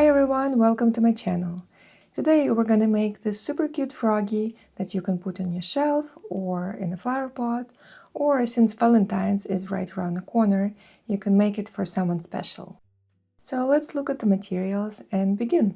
Hi everyone, welcome to my channel. Today we're gonna make this super cute froggy that you can put on your shelf or in a flower pot, or since Valentine's is right around the corner, you can make it for someone special. So let's look at the materials and begin.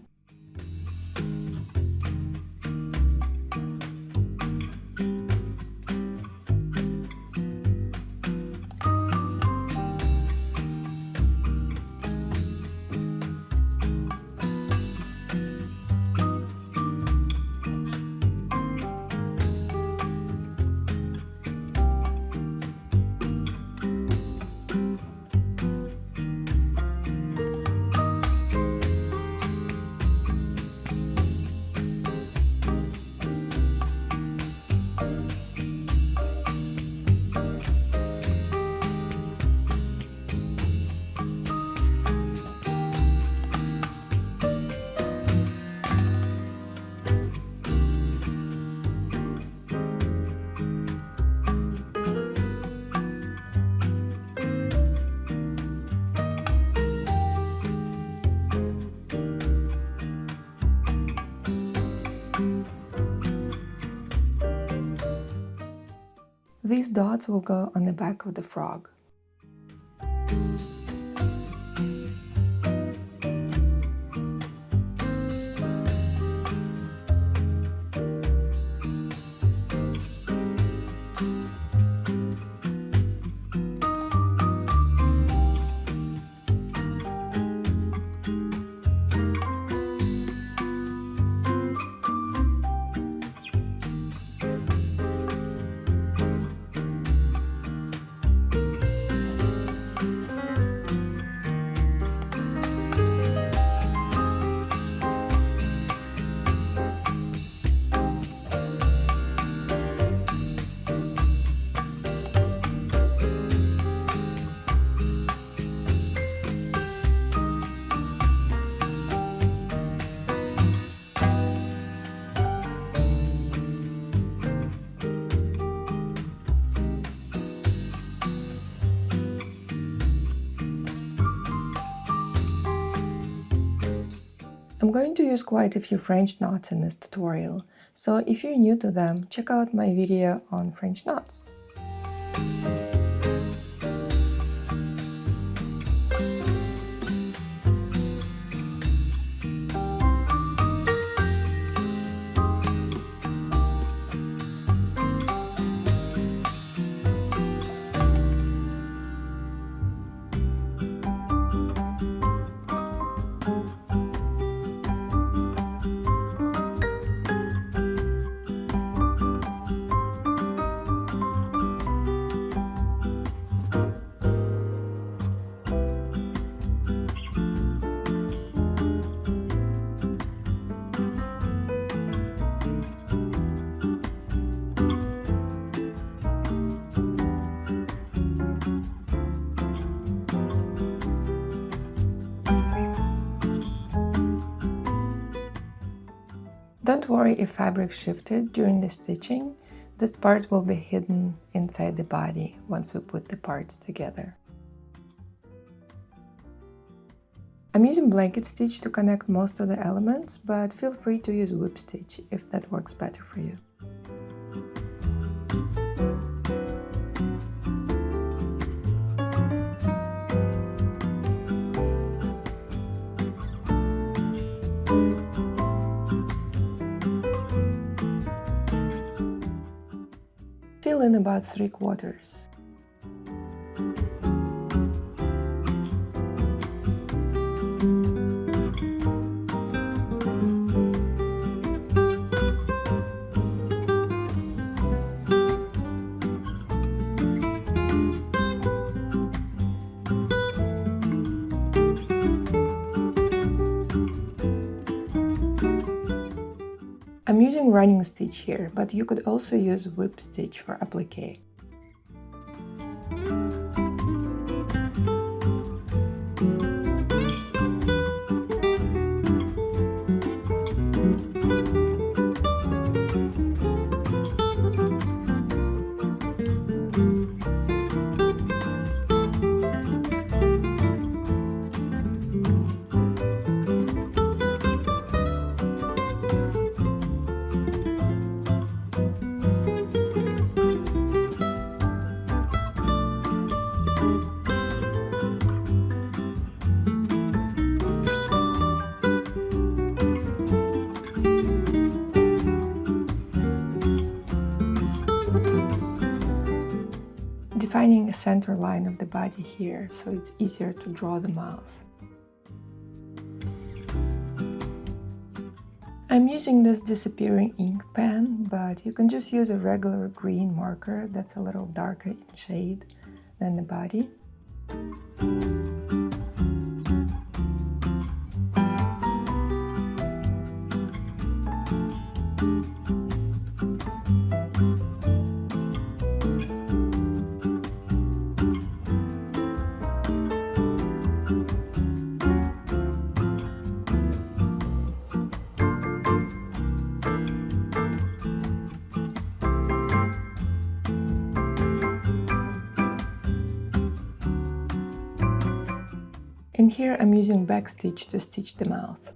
These dots will go on the back of the frog. I'm going to use quite a few French knots in this tutorial, so if you're new to them, check out my video on French knots. Don't worry if fabric shifted during the stitching, this part will be hidden inside the body once we put the parts together. I'm using blanket stitch to connect most of the elements, but feel free to use whip stitch if that works better for you. Fill in about 3/4. I'm using running stitch here, but you could also use whip stitch for applique. center line of the body here, so it's easier to draw the mouth. I'm using this disappearing ink pen, but you can just use a regular green marker that's a little darker in shade than the body. And here I'm using backstitch to stitch the mouth.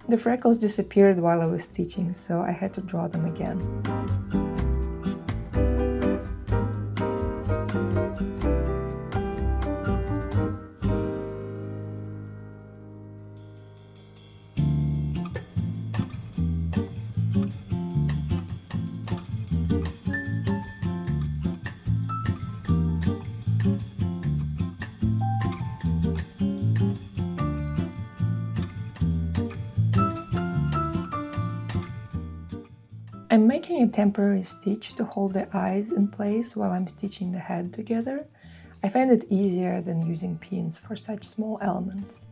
The freckles disappeared while I was stitching, so I had to draw them again. I'm making a temporary stitch to hold the eyes in place while I'm stitching the head together. I find it easier than using pins for such small elements.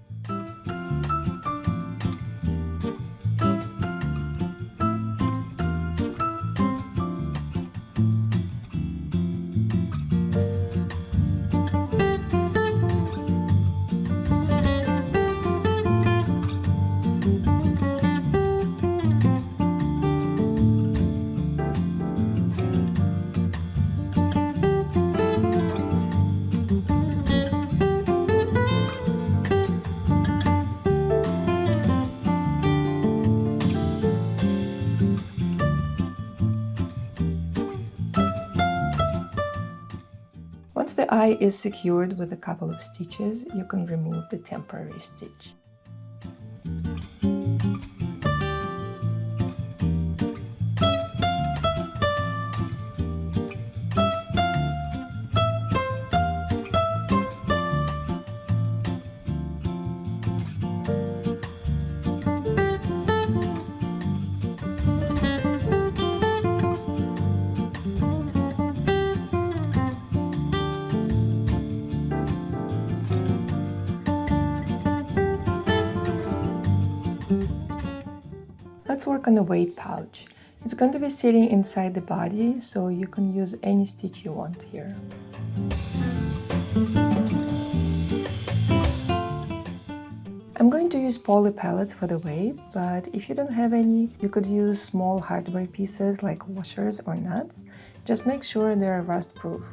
Once the eye is secured with a couple of stitches, you can remove the temporary stitch. Let's work on the weight pouch. It's going to be sitting inside the body, so you can use any stitch you want here. I'm going to use poly pellets for the weight, but if you don't have any, you could use small hardware pieces like washers or nuts. Just make sure they're rust proof.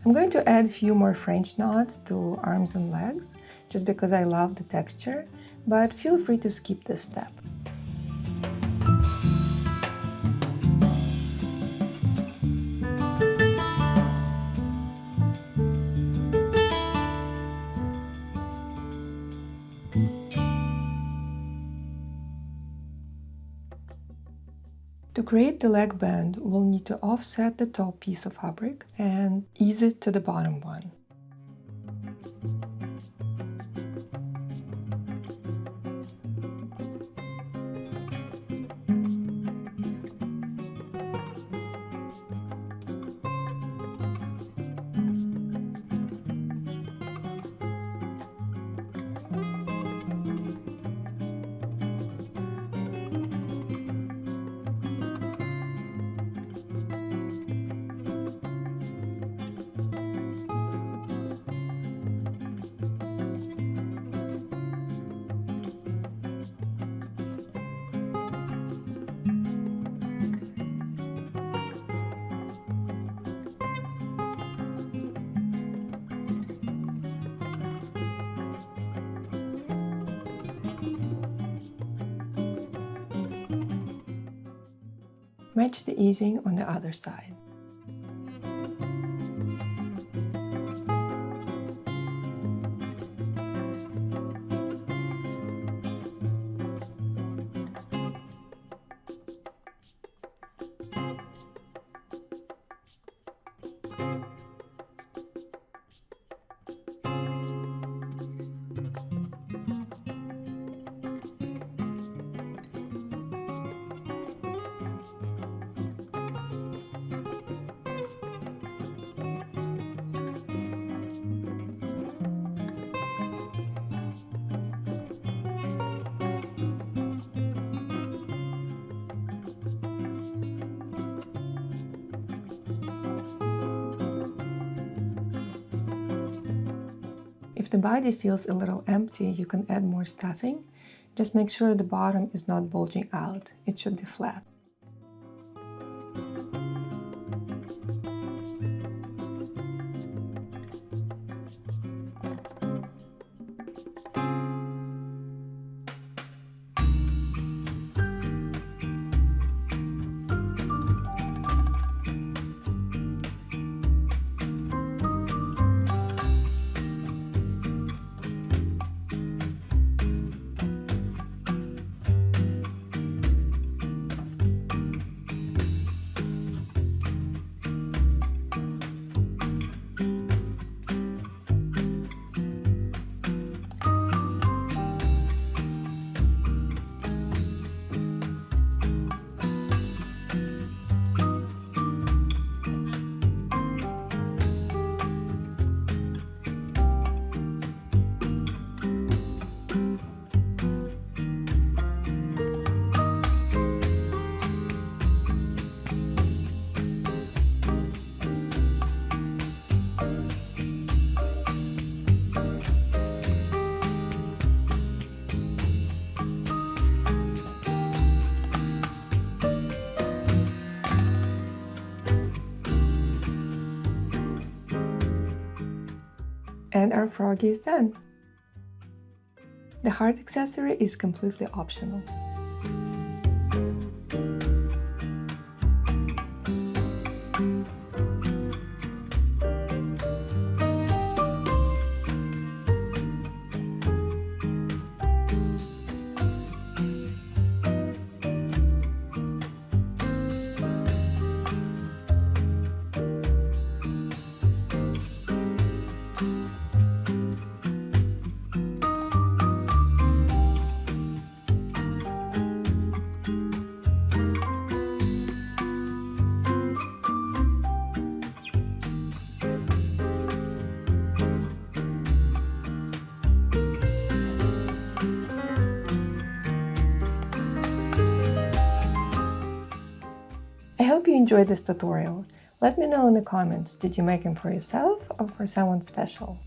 I'm going to add a few more French knots to arms and legs, just because I love the texture, but feel free to skip this step. To create the leg band, we'll need to offset the top piece of fabric and ease it to the bottom one. Match the easing on the other side. If the body feels a little empty, you can add more stuffing. Just make sure the bottom is not bulging out. It should be flat. And our froggy is done. The heart accessory is completely optional. I hope you enjoyed this tutorial. Let me know in the comments, did you make them for yourself or for someone special?